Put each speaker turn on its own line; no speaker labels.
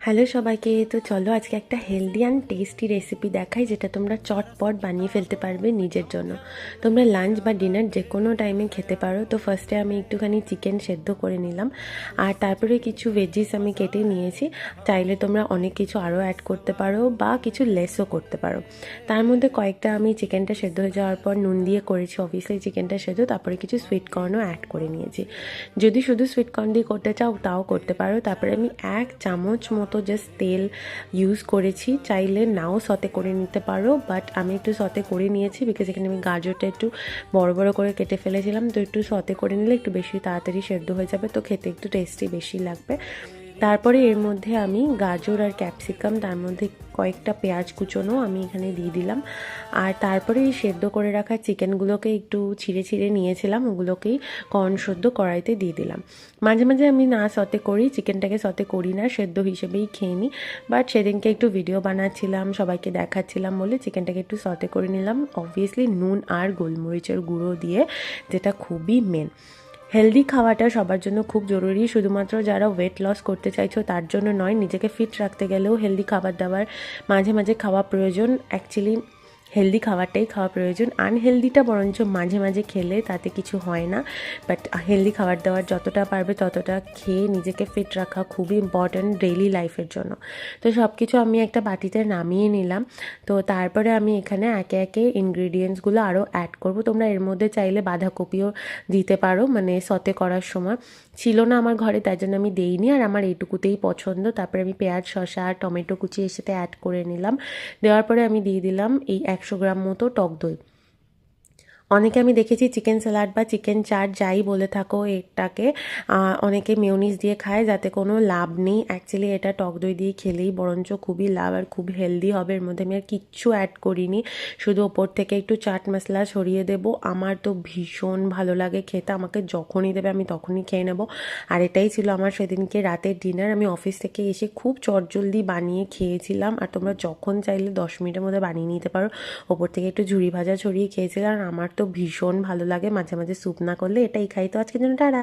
Hello সবাইকে। তো চলো আজকে একটা হেলদি অ্যান্ড টেস্টি রেসিপি দেখাই, যেটা তোমরা চটপট বানিয়ে ফেলতে পারবে নিজের জন্য। তোমরা লাঞ্চ বা ডিনার যে কোনো টাইমে খেতে পারো। তো ফার্স্টে আমি একটুখানি চিকেন সেদ্ধ করে নিলাম, আর তারপরে কিছু ভেজিস আমি কেটে নিয়েছি। চাইলে তোমরা অনেক কিছু আরও অ্যাড করতে পারো বা কিছু লেসও করতে পারো। তার মধ্যে কয়েকটা আমি চিকেনটা সেদ্ধ হয়ে যাওয়ার পর নুন দিয়ে করেছি, অবভিয়াসলি চিকেনটা সেদ্ধ। তারপরে কিছু সুইট কর্নও অ্যাড করে নিয়েছি। যদি শুধু সুইট কর্ন দিয়ে করতে চাও তাও করতে পারো। তারপরে আমি 1 চামচ মতো জাস্ট তেল ইউজ করেছি, চাইলে নাও সতে করে নিতে পারো, বাট আমি একটু সতে করে নিয়েছি বিকজ এখানে আমি গাজরটা একটু বড় বড় করে কেটে ফেলেছিলাম। তো একটু সতে করে নিলে একটু বেশি তাড়াতাড়ি সেদ্ধ হয়ে যাবে, তো খেতে একটু টেস্টি বেশি লাগবে। তারপরে এর মধ্যে আমি গাজর আর ক্যাপসিকাম, তার মধ্যে কয়েকটা পেঁয়াজ কুচোনো আমি এখানে দিয়ে দিলাম। আর তারপরে এই সেদ্ধ করে রাখা চিকেনগুলোকে একটু ছিঁড়ে ছিঁড়ে নিয়েছিলাম, ওগুলোকেই কর্ন সেদ্ধ কড়াইতে দিয়ে দিলাম। মাঝে মাঝে আমি না সতে করি, চিকেনটাকে সতে করি না, সেদ্ধ হিসেবেই খেয়ে নিই। বাট সেদিনকে একটু ভিডিও বানাচ্ছিলাম, সবাইকে দেখাচ্ছিলাম বলে চিকেনটাকে একটু সতে করে নিলাম, অবভিয়াসলি নুন আর গোলমরিচের গুঁড়ো দিয়ে, যেটা খুবই মেন। হেলদি খাওয়াটা সবার জন্য খুব জরুরি, শুধুমাত্র যারা ওয়েট লস করতে চাইছো তার জন্য নয়, নিজেকে ফিট রাখতে গেলেও হেলদি খাবার দাবার মাঝে মাঝে খাওয়া প্রয়োজন। অ্যাকচুয়ালি হেলদি খাবারটাই খাওয়া প্রয়োজন, আনহেলদিটা বরঞ্চ মাঝে মাঝে খেলে তাতে কিছু হয় না। বাট হেলদি খাবার দাবার যতটা পারবে ততটা খেয়ে নিজেকে ফিট রাখা খুবই ইম্পর্ট্যান্ট ডেইলি লাইফের জন্য। তো সব কিছু আমি একটা বাটিতে নামিয়ে নিলাম। তো তারপরে আমি এখানে একে একে ইনগ্রিডিয়েন্টসগুলো আরও অ্যাড করব। তোমরা এর মধ্যে চাইলে বাঁধাকপিও দিতে পারো, মানে সতে করার সময় ছিল না আমার ঘরে, তাই জন্য আমি দেইনি, আর আমার এইটুকুতেই পছন্দ। তারপরে আমি পেঁয়াজ, শসা আর টমেটো কুচি এর সাথে অ্যাড করে নিলাম। দেওয়ার পরে আমি দিয়ে দিলাম এই 100 গ্রাম মতো টক দই। অনেকে আমি দেখেছি চিকেন স্যালাড বা চিকেন চাট যাই বলে থাকো এটাকে, অনেকে মেয়োনিজ দিয়ে খায়, যাতে কোনো লাভ নেই। অ্যাকচুয়ালি এটা টক দই দিয়ে খেলেই বরঞ্চ খুবই লাভ আর খুব হেলদি হবে। এর মধ্যে আমি আর কিচ্ছু অ্যাড করিনি, শুধু ওপর থেকে একটু চাট মশলা ছড়িয়ে দেবো। আমার তো ভীষণ ভালো লাগে খেতে, আমাকে যখনই দেবে আমি তখনই খেয়ে নেবো। আর এটাই ছিল আমার সেদিনকে রাতের ডিনার। আমি অফিস থেকে এসে খুব চটজলদি বানিয়ে খেয়েছিলাম, আর তোমরা যখন চাইলে 10 মিনিটের মধ্যে বানিয়ে নিতে পারো। ওপর থেকে একটু ঝুরি ভাজা ছড়িয়ে খেয়েছিলাম, আর আমার তো ভীষণ ভালো লাগে। মাঝে মাঝে স্যুপ না করলে এটাই খাই। তো আজকের জন্য টাটা।